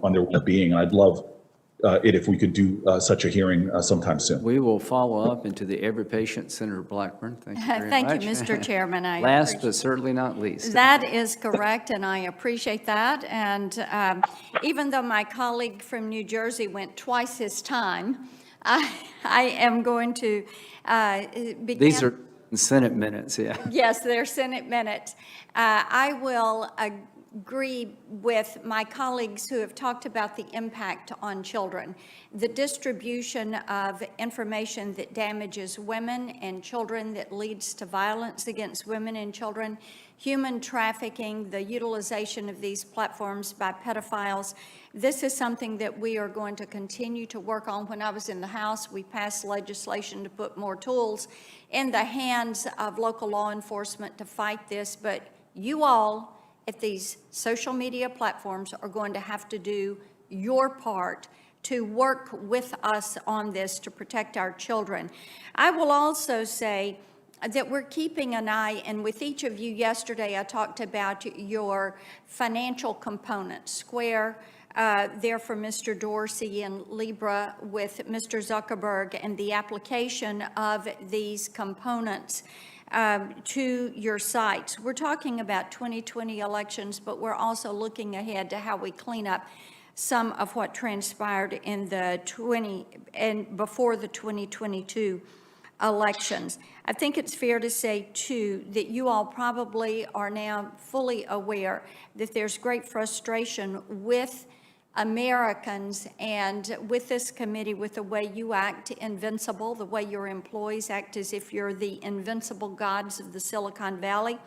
on their well-being. I'd love it if we could do such a hearing sometime soon. We will follow up into the every patient, Senator Blackburn. Thank you very much. Thank you, Mr. Chairman. Last but certainly not least. That is correct, and I appreciate that. And even though my colleague from New Jersey went twice his time, I am going to begin. These are Senate minutes, yeah. Yes, they're Senate minutes. I will agree with my colleagues who have talked about the impact on children. The distribution of information that damages women and children, that leads to violence against women and children, human trafficking, the utilization of these platforms by pedophiles. This is something that we are going to continue to work on. When I was in the House, we passed legislation to put more tools in the hands of local law enforcement to fight this, but you all at these social media platforms are going to have to do your part to work with us on this to protect our children. I will also say that we're keeping an eye, and with each of you yesterday, I talked about your financial components. Square, there for Mr. Dorsey, and Libra with Mr. Zuckerberg, and the application of these components to your sites. We're talking about 2020 elections, but we're also looking ahead to how we clean up some of what transpired in the before the 2022 elections. I think it's fair to say, too, that you all probably are now fully aware that there's great frustration with Americans and with this committee, with the way you act invincible, the way your employees act as if you're the invincible gods of the Silicon Valley.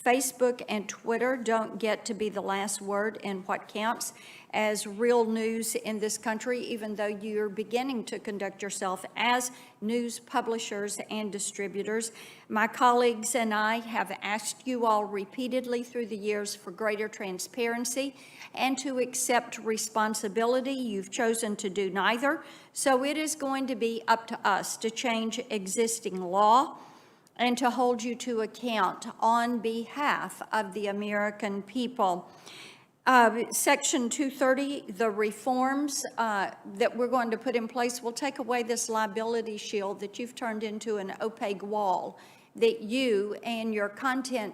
Facebook and Twitter don't get to be the last word in what counts as real news in this country, even though you're beginning to conduct yourself as news publishers and distributors. My colleagues and I have asked you all repeatedly through the years for greater transparency and to accept responsibility. You've chosen to do neither. So it is going to be up to us to change existing law and to hold you to account on behalf of the American people. Section 230, the reforms that we're going to put in place will take away this liability shield that you've turned into an opaque wall that you and your content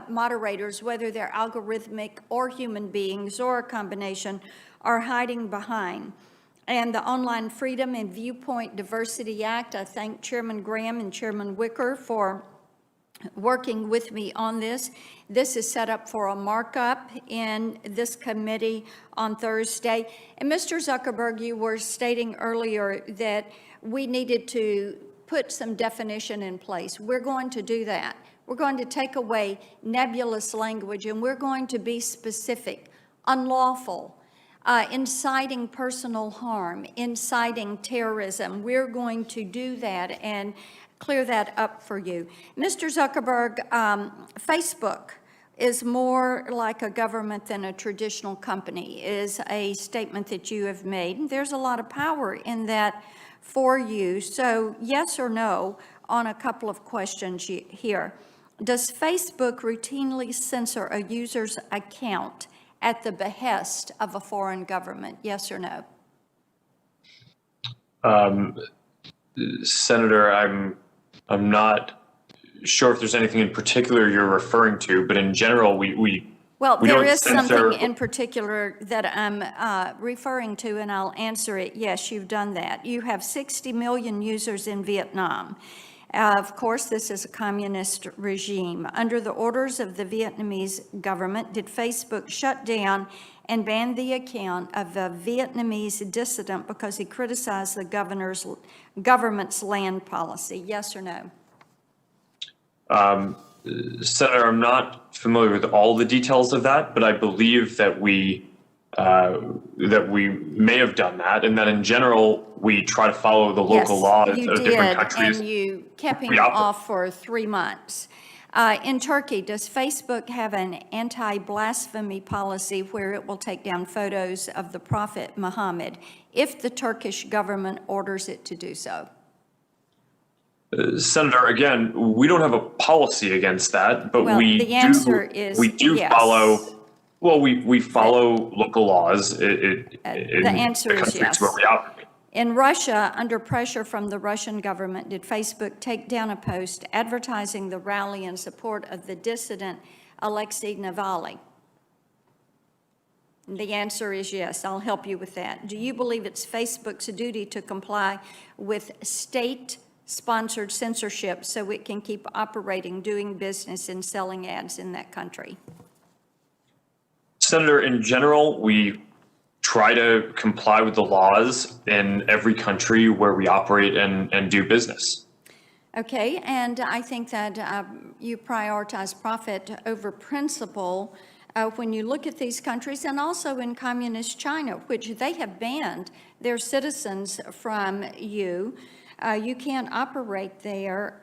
moderators, whether they're algorithmic or human beings or a combination, are hiding behind. And the Online Freedom and Viewpoint Diversity Act, I thank Chairman Graham and Chairman Wicker for working with me on this. This is set up for a markup in this committee on Thursday. And Mr. Zuckerberg, you were stating earlier that we needed to put some definition in place. We're going to do that. We're going to take away nebulous language, and we're going to be specific, unlawful, inciting personal harm, inciting terrorism. We're going to do that and clear that up for you. Mr. Zuckerberg, Facebook is more like a government than a traditional company, is a statement that you have made. There's a lot of power in that for you. So yes or no on a couple of questions here. Does Facebook routinely censor a user's account at the behest of a foreign government? Yes or no? Senator, I'm not sure if there's anything in particular you're referring to, but in general, well, we there don't is censor. something in particular that I'm referring to, and I'll answer it. Yes, you've done that. You have 60 million users in Vietnam. Of course, this is a communist regime. Under the orders of the Vietnamese government, did Facebook shut down and ban the account of a Vietnamese dissident because he criticized the government's land policy? Yes or no? Senator, I'm not familiar with all the details of that, but I believe that we may have done that, and that in general we try to follow the local laws of different countries. And you kept him off for 3 months. In Turkey, does Facebook have an anti-blasphemy policy where it will take down photos of the Prophet Muhammad if the Turkish government orders it to do so? Senator, again, we don't have a policy against that, but Well, we the answer do, is we do yes. follow Well, we follow local laws in The answer the is countries yes. where we operate. In Russia, under pressure from the Russian government, did Facebook take down a post advertising the rally in support of the dissident Alexei Navalny? The answer is yes. I'll help you with that. Do you believe it's Facebook's duty to comply with state-sponsored censorship so it can keep operating, doing business, and selling ads in that country? Senator, in general, we try to comply with the laws in every country where we operate and do business. Okay, and I think that you prioritize profit over principle when you look at these countries, and also in communist China, which they have banned their citizens from you. You can't operate there.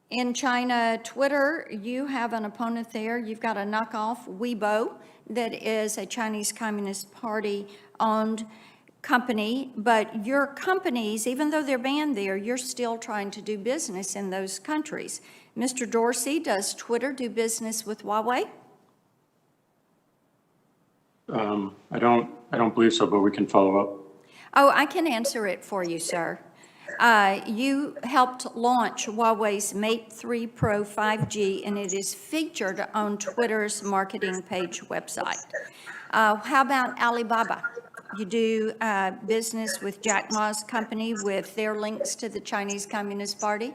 In China, Twitter, you have an opponent there. You've got a knockoff, Weibo, that is a Chinese Communist Party-owned company, but your companies, even though they're banned there, you're still trying to do business in those countries. Mr. Dorsey, does Twitter do business with Huawei? I don't believe so, but we can follow up. Oh, I can answer it for you, sir. You helped launch Huawei's Mate 3 Pro 5G, and it is featured on Twitter's marketing page website. How about Alibaba? You do business with Jack Ma's company with their links to the Chinese Communist Party?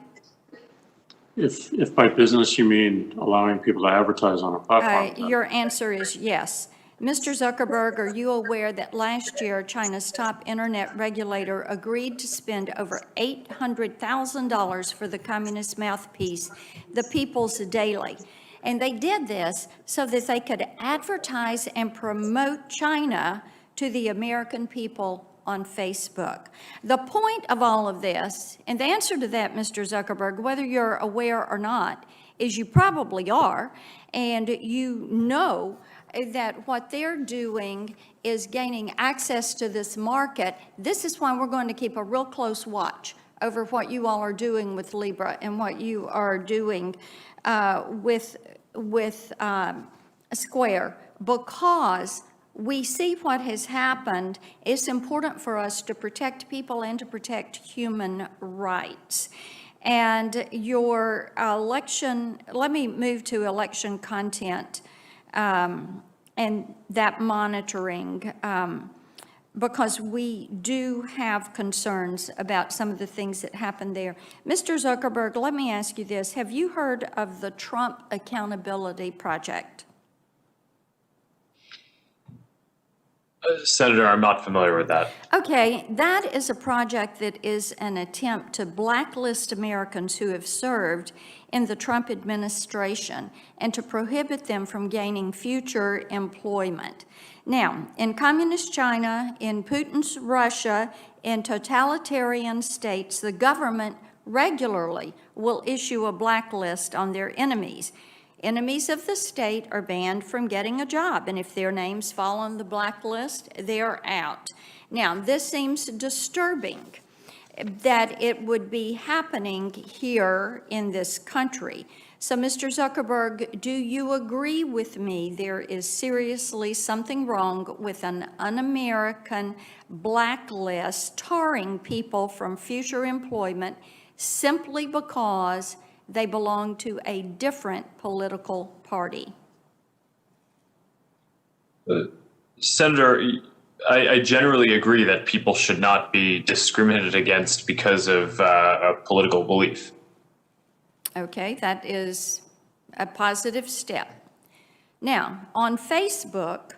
If by business you mean allowing people to advertise on a platform. Your answer is yes. Mr. Zuckerberg, are you aware that last year China's top internet regulator agreed to spend over $800,000 for the communist mouthpiece, the People's Daily? And they did this so that they could advertise and promote China to the American people on Facebook. The point of all of this, and the answer to that, Mr. Zuckerberg, whether you're aware or not, is you probably are, and you know that what they're doing is gaining access to this market. This is why we're going to keep a real close watch over what you all are doing with Libra and what you are doing with Square, because we see what has happened. It's important for us to protect people and to protect human rights. And your election, let me move to election content and that monitoring, because we do have concerns about some of the things that happened there. Mr. Zuckerberg, let me ask you this. Have you heard of the Trump Accountability Project? Senator, I'm not familiar with that. Okay, that is a project that is an attempt to blacklist Americans who have served in the Trump administration and to prohibit them from gaining future employment. Now, in communist China, in Putin's Russia, in totalitarian states, the government regularly will issue a blacklist on their enemies. Enemies of the state are banned from getting a job, and if their names fall on the blacklist, they're out. Now, this seems disturbing that it would be happening here in this country. So, Mr. Zuckerberg, do you agree with me there is seriously something wrong with an un-American blacklist tarring people from future employment simply because they belong to a different political party? Senator, I generally agree that people should not be discriminated against because of a political belief. Okay, that is a positive step. Now, on Facebook,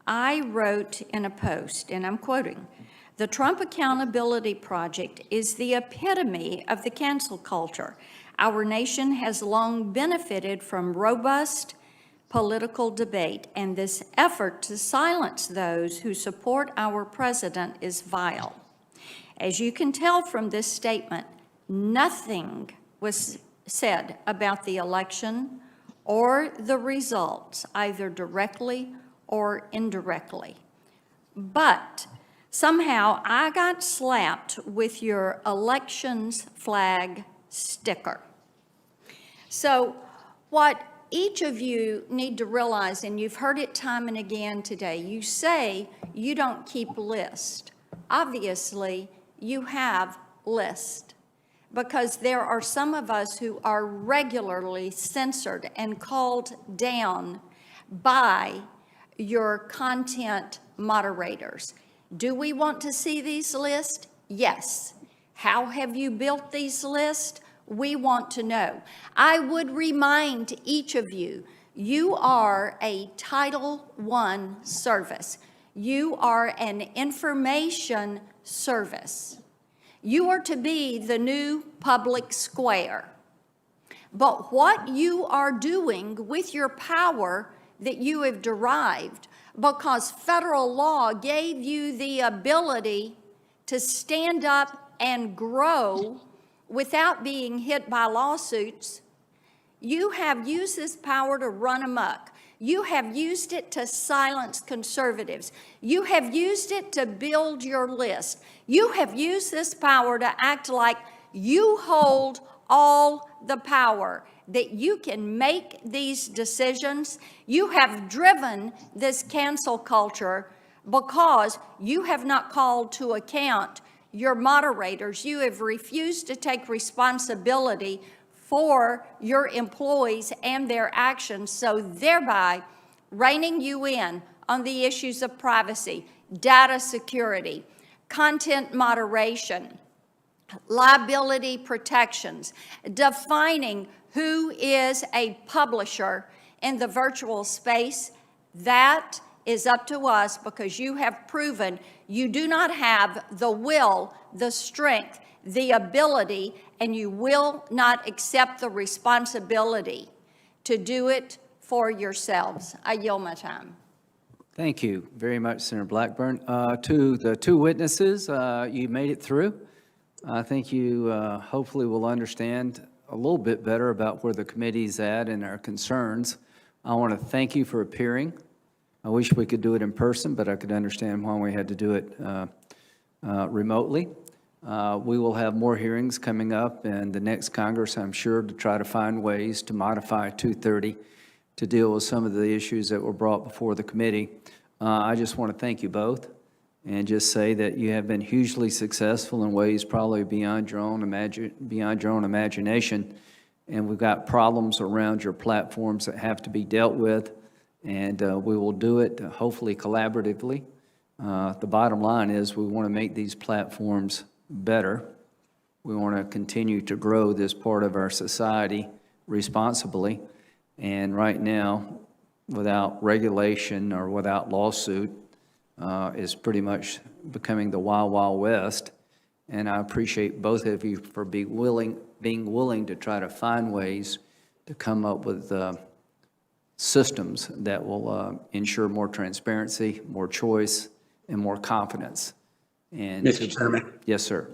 I wrote in a post, and I'm quoting, "The Trump Accountability Project is the epitome of the cancel culture. Our nation has long benefited from robust political debate, and this effort to silence those who support our president is vile." As you can tell from this statement, nothing was said about the election or the results, either directly or indirectly. But somehow I got slapped with your elections flag sticker. So what each of you need to realize, and you've heard it time and again today, you say you don't keep list. Obviously, you have list, because there are some of us who are regularly censored and called down by your content moderators. Do we want to see these lists? Yes. How have you built these lists? We want to know. I would remind each of you, you are a Title I service. You are an information service. You are to be the new public square. But what you are doing with your power that you have derived, because federal law gave you the ability to stand up and grow without being hit by lawsuits, you have used this power to run amok. You have used it to silence conservatives. You have used it to build your list. You have used this power to act like you hold all the power, that you can make these decisions. You have driven this cancel culture because you have not called to account your moderators. You have refused to take responsibility for your employees and their actions, so thereby reining you in on the issues of privacy, data security, content moderation, liability protections, defining who is a publisher in the virtual space. That is up to us, because you have proven you do not have the will, the strength, the ability, and you will not accept the responsibility to do it for yourselves. I yield my time. Thank you very much, Senator Blackburn. To the two witnesses, you made it through. I think you hopefully will understand a little bit better about where the committee's at and our concerns. I want to thank you for appearing. I wish we could do it in person, but I could understand why we had to do it remotely. We will have more hearings coming up in the next Congress, I'm sure, to try to find ways to modify 230 to deal with some of the issues that were brought before the committee. I just want to thank you both and just say that you have been hugely successful in ways probably beyond your own imagination. And we've got problems around your platforms that have to be dealt with, and we will do it hopefully collaboratively. The bottom line is we want to make these platforms better. We want to continue to grow this part of our society responsibly. And right now, without regulation or without lawsuit, is pretty much becoming the Wild Wild West. And I appreciate both of you for being willing to try to find ways to come up with systems that will ensure more transparency, more choice, and more confidence. And Mr. Chairman, yes, sir.